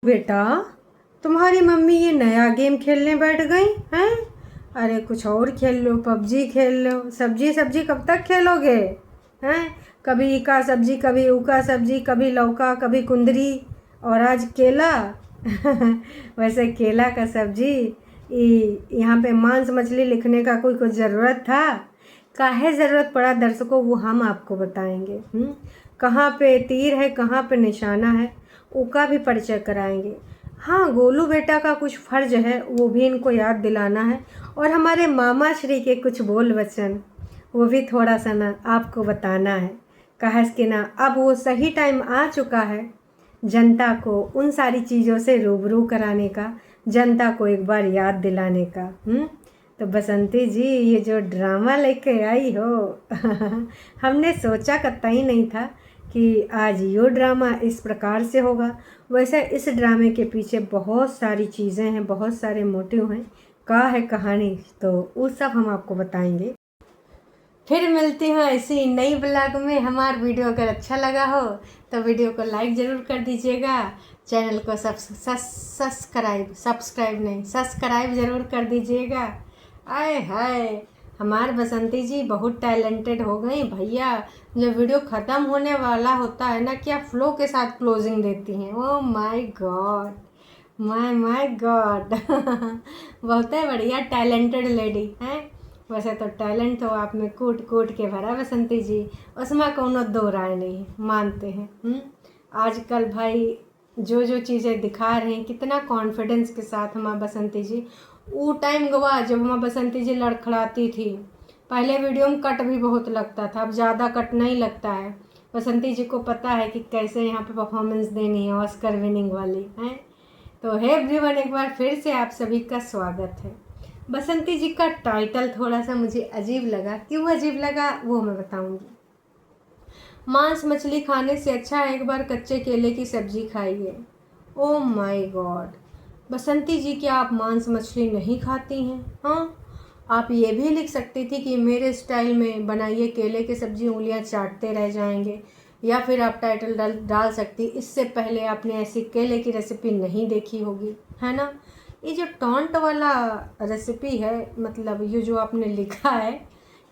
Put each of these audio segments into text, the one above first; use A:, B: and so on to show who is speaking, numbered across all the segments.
A: बेटा, तुम्हारी मम्मी ये नया गेम खेलने बैठ गई हैं? अरे कुछ और खेल लो, पबजी खेल लो। सब्जी सब्जी कब तक खेलोगे हैं? कभी ई का सब्जी, कभी ऊ का सब्जी, कभी लौका, कभी कुंदरी, और आज केला। वैसे केला का सब्जी, यहाँ पे मांस मछली लिखने का कोई ज़रूरत था? काहे ज़रूरत पड़ा दर्शकों, वो हम आपको बताएंगे। कहाँ पे तीर है, कहाँ पे निशाना है, उसका भी परिचय कराएंगे। हाँ, गोलू बेटा का कुछ फ़र्ज है, वो भी इनको याद दिलाना है। और हमारे मामा श्री के कुछ बोल वचन, वो भी थोड़ा सा ना आपको बताना है। कहा कि ना अब वो सही टाइम आ चुका है जनता को उन सारी चीज़ों से रूबरू कराने का, जनता को एक बार याद दिलाने का। तो बसंती जी, ये जो ड्रामा लेके आई हो, हमने सोचा कतई नहीं था कि आज यो ड्रामा इस प्रकार से होगा। वैसे इस ड्रामे के पीछे बहुत सारी चीज़ें हैं, बहुत सारे मोटिव हैं, का है कहानी, तो वो सब हम आपको बताएंगे। फिर मिलती हूँ ऐसी नई ब्लॉग में। हमारा वीडियो अगर अच्छा लगा हो तो वीडियो को लाइक ज़रूर कर दीजिएगा, चैनल को सब्सक्राइब ज़रूर कर दीजिएगा। आए हाय, हमारे बसंती जी बहुत टैलेंटेड हो गई भैया। जब वीडियो ख़त्म होने वाला होता है ना, क्या फ्लो के साथ क्लोजिंग देती हैं। Oh my God, my God. बहुत ही बढ़िया टैलेंटेड लेडी हैं। वैसे तो टैलेंट तो आप में कूट कूट के भरा बसंती जी, उसमें कोनो दो राय नहीं, मानते हैं। आजकल भाई जो चीज़ें दिखा रहे हैं, कितना कॉन्फिडेंस के साथ हमारा बसंती जी। वो टाइम गवा जब हमारा बसंती जी लड़खड़ाती थी। पहले वीडियो में कट भी बहुत लगता था, अब ज़्यादा कट नहीं लगता है। बसंती जी को पता है कि कैसे यहाँ पे परफॉर्मेंस देनी है, ऑस्कर विनिंग वाली हैं। तो हे एवरीवन, एक बार फिर से आप सभी का स्वागत है। बसंती जी का टाइटल थोड़ा सा मुझे अजीब लगा। क्यों अजीब लगा वो मैं बताऊंगी। मांस मछली खाने से अच्छा है एक बार कच्चे केले की सब्जी खाइए। ओह माय गॉड, बसंती जी क्या आप मांस मछली नहीं खाती हैं? हाँ, आप ये भी लिख सकती थी कि मेरे स्टाइल में बनाइए केले की सब्जी, उंगलियां चाटते रह जाएंगे। या फिर आप टाइटल डाल सकती, इससे पहले आपने ऐसी केले की रेसिपी नहीं देखी होगी, है ना। ये जो टॉन्ट वाला रेसिपी है, मतलब ये जो आपने लिखा है,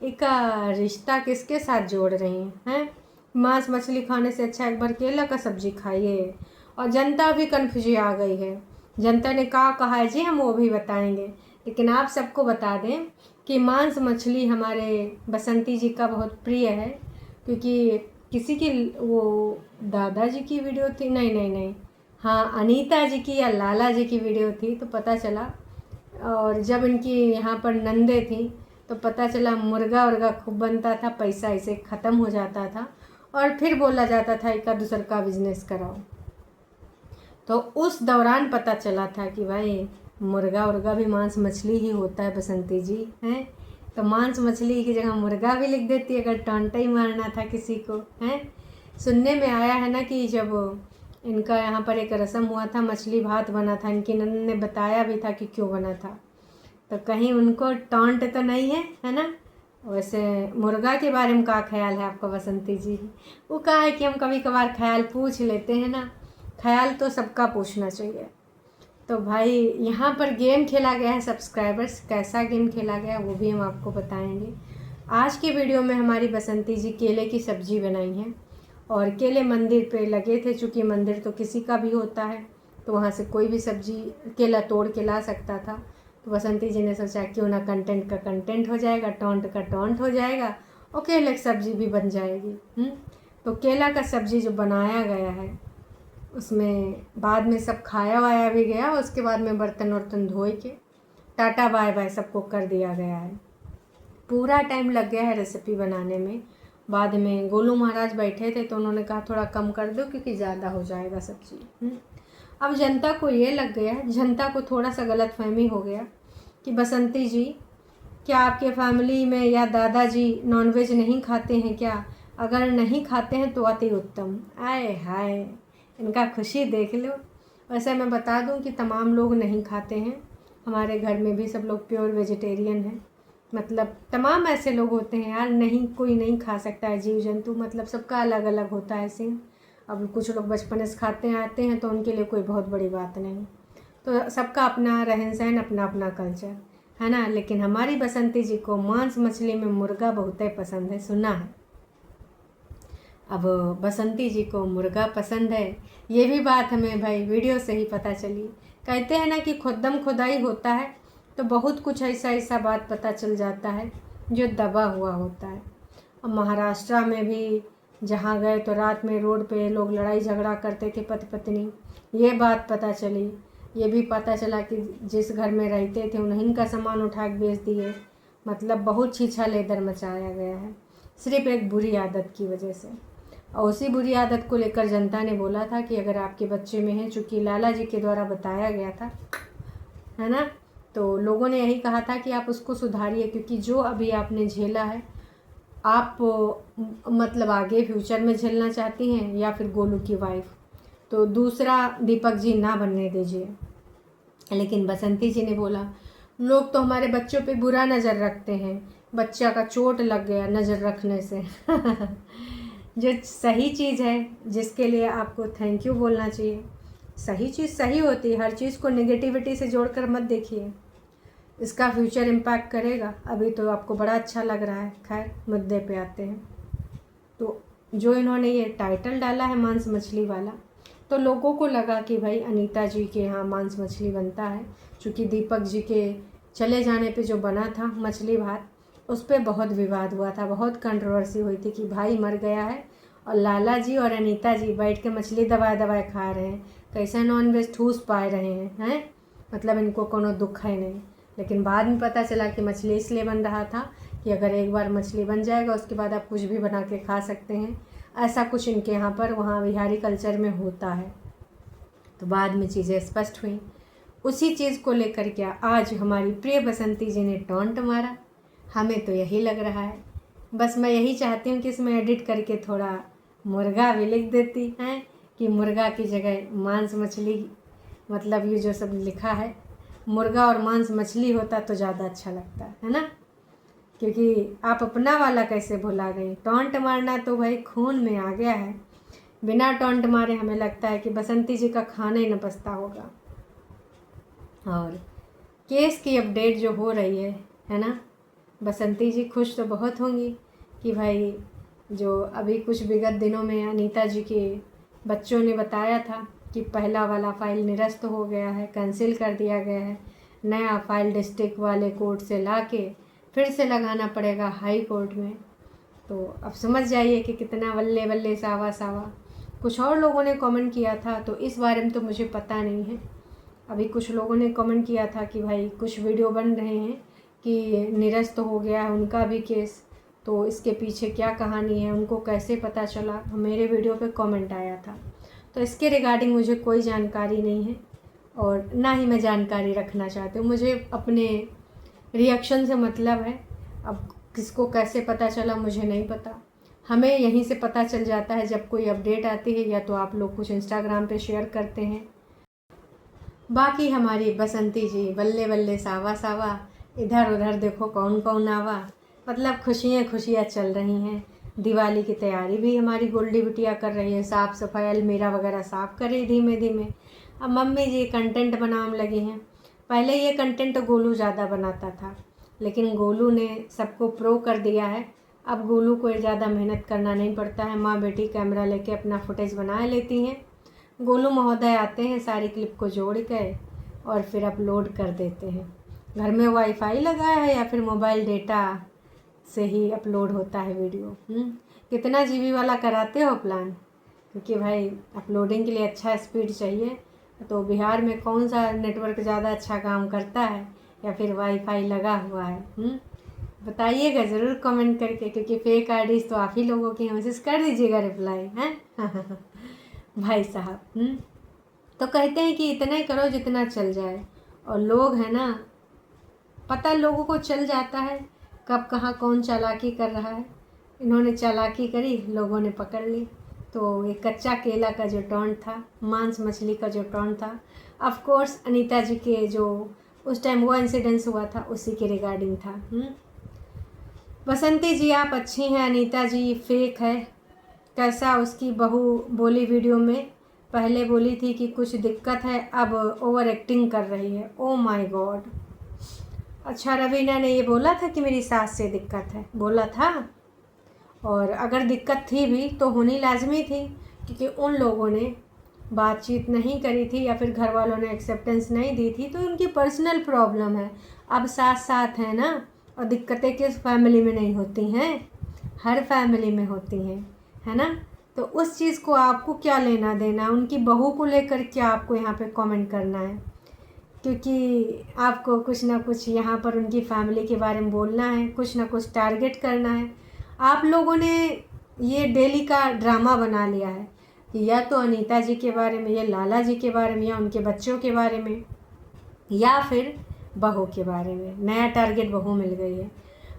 A: इसका रिश्ता किसके साथ जोड़ रही हैं? मांस मछली खाने से अच्छा एक बार केला का सब्जी खाइए। और जनता भी कन्फ्यूज आ गई है। जनता ने कहा है जी, हम वो भी बताएंगे। लेकिन आप सबको बता दें कि मांस मछली हमारे बसंती जी का बहुत प्रिय है, क्योंकि किसी की वो दादाजी की वीडियो थी, नहीं, हाँ अनीता जी की या लाला जी की वीडियो थी, तो पता चला। और जब इनकी यहाँ पर नंदे थी तो पता चला मुर्गा उर्गा खूब बनता था, पैसा इसे ख़त्म हो जाता था, और फिर बोला जाता था एक दूसरे का बिजनेस कराओ। तो उस दौरान पता चला था कि भाई मुर्गा उर्गा भी मांस मछली ही होता है बसंती जी हैं। तो मांस मछली की जगह मुर्गा भी लिख देती अगर टॉन्टा ही मारना था किसी को, हैं। सुनने में आया है ना कि जब इनका यहाँ पर एक रस्म हुआ था, मछली भात बना था, इनकी नंद ने बताया भी था कि क्यों बना था। तो कहीं उनको टॉन्ट तो नहीं है ना। वैसे मुर्गा के बारे में क्या ख्याल है आपका बसंती जी? वो कहा है कि हम कभी कभार ख्याल पूछ लेते हैं ना, ख्याल तो सबका पूछना चाहिए। तो भाई यहाँ पर गेम खेला गया है सब्सक्राइबर्स, कैसा गेम खेला गया वो भी हम आपको बताएंगे। आज की वीडियो में हमारी बसंती जी केले की सब्जी बनाई है, और केले मंदिर पे लगे थे। चूँकि मंदिर तो किसी का भी होता है, तो वहाँ से कोई भी सब्जी केला तोड़ के ला सकता था। तो बसंती जी ने सोचा क्यों ना कंटेंट का कंटेंट हो जाएगा, टॉन्ट का टॉन्ट हो जाएगा, और केले की सब्जी भी बन जाएगी। तो केला का सब्जी जो बनाया गया है, उसमें बाद में सब खाया वाया भी गया। उसके बाद में बर्तन वर्तन धोए के टाटा बाय बाय सबको कर दिया गया है। पूरा टाइम लग गया है रेसिपी बनाने में। बाद में गोलू महाराज बैठे थे तो उन्होंने कहा थोड़ा कम कर दो क्योंकि ज़्यादा हो जाएगा सब्जी। अब जनता को ये लग गया, जनता को थोड़ा सा गलतफहमी हो गया कि बसंती जी क्या आपके फैमिली में या दादाजी नॉनवेज नहीं खाते हैं क्या? अगर नहीं खाते हैं तो अति उत्तम। आए हाय, इनका खुशी देख लो। वैसे मैं बता दूं कि तमाम लोग नहीं खाते हैं, हमारे घर में भी सब लोग प्योर वेजिटेरियन हैं। मतलब तमाम ऐसे लोग होते हैं यार, नहीं कोई नहीं खा सकता है जीव जंतु, मतलब सबका अलग अलग होता है सीन। अब कुछ लोग बचपन से खाते आते हैं तो उनके लिए कोई बहुत बड़ी बात नहीं। तो सबका अपना रहन सहन, अपना अपना कल्चर है ना। लेकिन हमारी बसंती जी को मांस मछली में मुर्गा बहुत ही पसंद है, सुना है। अब बसंती जी को मुर्गा पसंद है, ये भी बात हमें भाई वीडियो से ही पता चली। कहते हैं ना कि खुदम खुदाई होता है तो बहुत कुछ ऐसा बात पता चल जाता है जो दबा हुआ होता है। अब महाराष्ट्र में भी जहाँ गए तो रात में रोड पे लोग लड़ाई झगड़ा करते थे पति पत्नी, ये बात पता चली। ये भी पता चला कि जिस घर में रहते थे उन्हीं का सामान उठा के बेच दिए। मतलब बहुत छीछा लेदर मचाया गया है सिर्फ एक बुरी आदत की वजह से। और उसी बुरी आदत को लेकर जनता ने बोला था कि अगर आपके बच्चे में है, चूँकि लाला जी के द्वारा बताया गया था, है ना, तो लोगों ने यही कहा था कि आप उसको सुधारिए, क्योंकि जो अभी आपने झेला है आप मतलब आगे फ्यूचर में झेलना चाहती हैं या फिर गोलू की वाइफ, तो दूसरा दीपक जी ना बनने दीजिए। लेकिन बसंती जी ने बोला लोग तो हमारे बच्चों पे बुरा नज़र रखते हैं, बच्चा का चोट लग गया नज़र रखने से। जो सही चीज़ है जिसके लिए आपको थैंक यू बोलना चाहिए। सही चीज़ सही होती है, हर चीज़ को नेगेटिविटी से जोड़कर मत देखिए, इसका फ्यूचर इम्पैक्ट करेगा। अभी तो आपको बड़ा अच्छा लग रहा है। खैर मुद्दे पे आते हैं। तो जो इन्होंने ये टाइटल डाला है मांस मछली वाला, तो लोगों को लगा कि भाई अनीता जी के यहाँ मांस मछली बनता है, क्योंकि दीपक जी के चले जाने पे जो बना था मछली भात, उस पर बहुत विवाद हुआ था, बहुत कंट्रोवर्सी हुई थी कि भाई मर गया है और लाला जी और अनीता जी बैठ के मछली दबाए दबाए खा रहे हैं, कैसे नॉनवेज ठूस पा रहे हैं, मतलब इनको कोनो दुख है नहीं। लेकिन बाद में पता चला कि मछली इसलिए बन रहा था कि अगर एक बार मछली बन जाएगा उसके बाद आप कुछ भी बना के खा सकते हैं, ऐसा कुछ इनके यहाँ पर वहाँ बिहारी कल्चर में होता है। तो बाद में चीज़ें स्पष्ट हुई। उसी चीज़ को लेकर क्या आज हमारी प्रिय बसंती जी ने टॉन्ट मारा, हमें तो यही लग रहा है। बस मैं यही चाहती हूँ कि इसमें एडिट करके थोड़ा मुर्गा भी लिख देती हैं कि मुर्गा की जगह मांस मछली, मतलब ये जो सब लिखा है मुर्गा और मांस मछली होता तो ज़्यादा अच्छा लगता है ना। क्योंकि आप अपना वाला कैसे भुला गई, टॉन्ट मारना तो भाई खून में आ गया है। बिना टॉन्ट मारे हमें लगता है कि बसंती जी का खाना ही न पछता होगा। और केस की अपडेट जो हो रही है ना, बसंती जी खुश तो बहुत होंगी कि भाई जो अभी कुछ विगत दिनों में अनीता जी के बच्चों ने बताया था कि पहला वाला फ़ाइल निरस्त हो गया है, कैंसिल कर दिया गया है, नया फ़ाइल डिस्ट्रिक्ट वाले कोर्ट से लाके फिर से लगाना पड़ेगा हाई कोर्ट में। तो अब समझ जाइए कि कितना वल्ले वल्ले सावा सावा। कुछ और लोगों ने कमेंट किया था, तो इस बारे में तो मुझे पता नहीं है। अभी कुछ लोगों ने कमेंट किया था कि भाई कुछ वीडियो बन रहे हैं कि निरस्त हो गया है उनका भी केस, तो इसके पीछे क्या कहानी है, उनको कैसे पता चला। मेरे वीडियो पे कमेंट आया था, तो इसके रिगार्डिंग मुझे कोई जानकारी नहीं है और ना ही मैं जानकारी रखना चाहती हूँ। मुझे अपने रिएक्शन से मतलब है। अब किसको कैसे पता चला मुझे नहीं पता, हमें यहीं से पता चल जाता है जब कोई अपडेट आती है, या तो आप लोग कुछ इंस्टाग्राम पे शेयर करते हैं। बाकी हमारी बसंती जी बल्ले बल्ले सावा सावा, इधर उधर देखो कौन कौन आवा, मतलब खुशियाँ खुशियाँ चल रही हैं। दिवाली की तैयारी भी हमारी गोल्डी बिटिया कर रही है, साफ़ सफाई अलमीरा वगैरह साफ़ कर रही धीमे धीमे। अब मम्मी जी कंटेंट बनाने लगी हैं। पहले ये कंटेंट तो गोलू ज़्यादा बनाता था, लेकिन गोलू ने सबको प्रो कर दिया है। अब गोलू को ज़्यादा मेहनत करना नहीं पड़ता है, माँ बेटी कैमरा लेके अपना फुटेज बना लेती हैं। गोलू महोदय आते हैं, सारी क्लिप को जोड़ के और फिर अपलोड कर देते हैं। घर में वाईफाई लगाया है या फिर मोबाइल डेटा से ही अपलोड होता है वीडियो। कितना जीबी वाला कराते हो प्लान, क्योंकि भाई अपलोडिंग के लिए अच्छा स्पीड चाहिए। तो बिहार में कौन सा नेटवर्क ज़्यादा अच्छा काम करता है, या फिर वाईफाई लगा हुआ है? बताइएगा ज़रूर कमेंट करके, क्योंकि फेक आईडीज़ तो आप ही लोगों की हैं। मैसेज कर दीजिएगा रिप्लाई हैं भाई साहब। तो कहते हैं कि इतना ही करो जितना चल जाए, और लोग हैं ना, पता लोगों को चल जाता है कब कहाँ कौन चालाकी कर रहा है। इन्होंने चालाकी करी, लोगों ने पकड़ ली। तो ये कच्चा केला का जो टॉन्ट था, मांस मछली का जो टॉन्ट था, ऑफ कोर्स अनीता जी के जो उस टाइम वो इंसिडेंस हुआ था उसी के रिगार्डिंग था। बसंती जी आप अच्छी हैं, अनीता जी फेक है। कैसा उसकी बहू बोली वीडियो में, पहले बोली थी कि कुछ दिक्कत है, अब ओवर एक्टिंग कर रही है। Oh my God. अच्छा, रवीना ने ये बोला था कि मेरी सास से दिक्कत है, बोला था। और अगर दिक्कत थी भी तो होनी लाजमी थी, क्योंकि उन लोगों ने बातचीत नहीं करी थी या फिर घर वालों ने एक्सेप्टेंस नहीं दी थी, तो उनकी पर्सनल प्रॉब्लम है। अब साथ साथ है ना, और दिक्कतें किस फैमिली में नहीं होती हैं, हर फैमिली में होती हैं, है ना। तो उस चीज़ को आपको क्या लेना देना, उनकी बहू को लेकर क्या आपको यहाँ पे कमेंट करना है, क्योंकि आपको कुछ ना कुछ यहाँ पर उनकी फैमिली के बारे में बोलना है, कुछ ना कुछ टारगेट करना है। आप लोगों ने ये डेली का ड्रामा बना लिया है कि या तो अनीता जी के बारे में, या लाला जी के बारे में, या उनके बच्चों के बारे में, या फिर बहू के बारे में। नया टारगेट बहू मिल गई है।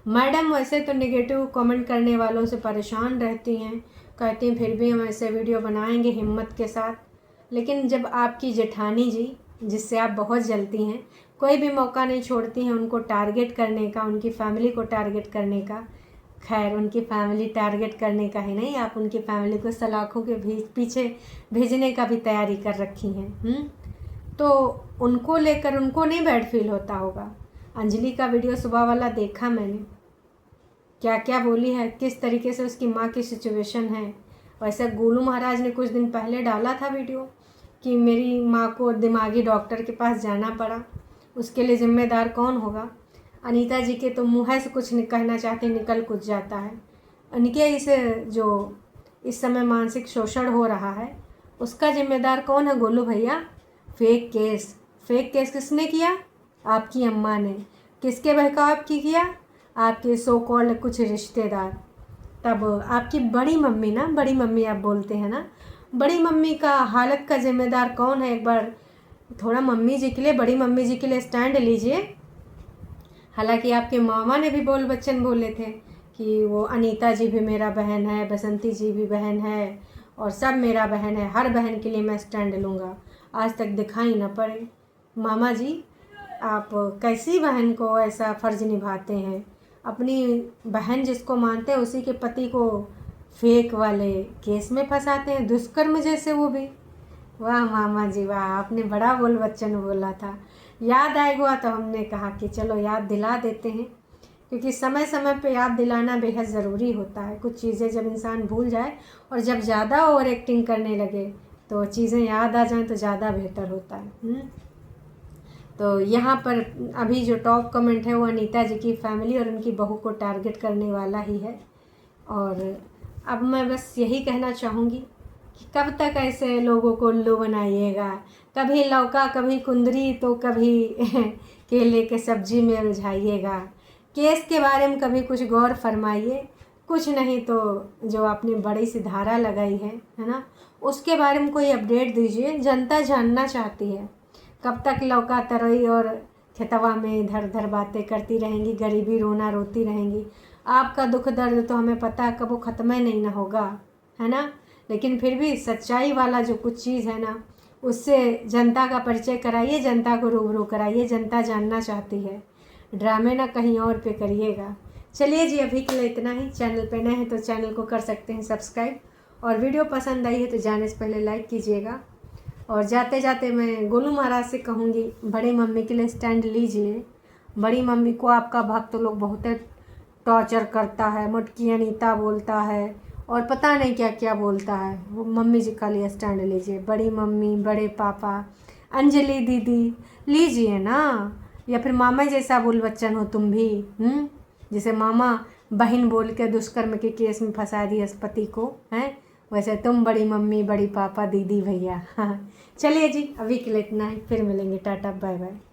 A: मैडम वैसे तो नेगेटिव कमेंट करने वालों से परेशान रहती हैं, कहती हैं फिर भी हम ऐसे वीडियो बनाएंगे हिम्मत के साथ। लेकिन जब आपकी जेठानी जी, जिससे आप बहुत जलती हैं, कोई भी मौका नहीं छोड़ती हैं उनको टारगेट करने का, उनकी फैमिली को टारगेट करने का। खैर, उनकी फैमिली टारगेट करने का ही नहीं, आप उनकी फैमिली को सलाखों के पीछे भेजने का भी तैयारी कर रखी हैं। तो उनको लेकर उनको नहीं बैड फील होता होगा। अंजलि का वीडियो सुबह वाला देखा मैंने, क्या क्या बोली है, किस तरीके से उसकी माँ की सिचुएशन है। वैसे गोलू महाराज ने कुछ दिन पहले डाला था वीडियो कि मेरी माँ को दिमागी डॉक्टर के पास जाना पड़ा, उसके लिए जिम्मेदार कौन होगा। अनीता जी के तो मुँह से कुछ कहना चाहते निकल कुछ जाता है। उनके इसे जो इस समय मानसिक शोषण हो रहा है, उसका जिम्मेदार कौन है गोलू भैया। फेक केस किसने किया, आपकी अम्मा ने। किसके बहकाव की किया, आपके सो कॉल्ड कुछ रिश्तेदार। तब आपकी बड़ी मम्मी ना, बड़ी मम्मी आप बोलते हैं ना, बड़ी मम्मी का हालत का जिम्मेदार कौन है। एक बार थोड़ा मम्मी जी के लिए, बड़ी मम्मी जी के लिए स्टैंड लीजिए। हालांकि आपके मामा ने भी बोल बच्चन बोले थे कि वो अनीता जी भी मेरा बहन है, बसंती जी भी बहन है, और सब मेरा बहन है, हर बहन के लिए मैं स्टैंड लूँगा। आज तक दिखाई न पड़े। मामा जी, आप कैसी बहन को ऐसा फ़र्ज़ निभाते हैं, अपनी बहन जिसको मानते हैं उसी के पति को फेक वाले केस में फंसाते हैं, दुष्कर्म जैसे वो भी। वाह मामा जी वाह, आपने बड़ा बोल बच्चन बोला था। याद आएगा तो हमने कहा कि चलो याद दिला देते हैं, क्योंकि समय समय पे याद दिलाना बेहद ज़रूरी होता है। कुछ चीज़ें जब इंसान भूल जाए और जब ज़्यादा ओवर एक्टिंग करने लगे तो चीज़ें याद आ जाएं तो ज़्यादा बेहतर होता है। तो यहाँ पर अभी जो टॉप कमेंट है वो अनीता जी की फैमिली और उनकी बहू को टारगेट करने वाला ही है। और अब मैं बस यही कहना चाहूँगी कि कब तक ऐसे लोगों को उल्लू बनाइएगा, कभी लौका कभी कुंदरी तो कभी केले के सब्जी में उलझाइएगा। केस के बारे में कभी कुछ गौर फरमाइए, कुछ नहीं तो जो आपने बड़ी सी धारा लगाई है ना, उसके बारे में कोई अपडेट दीजिए। जनता जानना चाहती है। कब तक लौका तरई और खेतवा में इधर उधर बातें करती रहेंगी, गरीबी रोना रोती रहेंगी। आपका दुख दर्द तो हमें पता है कब वो ख़त्म ही नहीं ना होगा, है ना। लेकिन फिर भी सच्चाई वाला जो कुछ चीज़ है ना, उससे जनता का परिचय कराइए, जनता को रूबरू कराइए। जनता जानना चाहती है, ड्रामे ना कहीं और पे करिएगा। चलिए जी, अभी के लिए इतना ही। चैनल पे नए हैं तो चैनल को कर सकते हैं सब्सक्राइब, और वीडियो पसंद आई है तो जाने से पहले लाइक कीजिएगा। और जाते जाते मैं गोलू महाराज से कहूँगी, बड़ी मम्मी के लिए स्टैंड लीजिए। बड़ी मम्मी को आपका भक्त लोग बहुत टॉर्चर करता है, मुटकी अनीता बोलता है और पता नहीं क्या क्या बोलता है। वो मम्मी जी का लिए स्टैंड लीजिए। बड़ी मम्मी, बड़े पापा, अंजलि दीदी लीजिए ना, या फिर मामा जैसा बोल बच्चन हो तुम भी। जिसे मामा बहन बोल के दुष्कर्म के केस में फंसा दिया पति को, हैं वैसे तुम बड़ी मम्मी, बड़ी पापा, दीदी, भैया। चलिए जी, अभी के लिए इतना ही। फिर मिलेंगे। टाटा बाय बाय।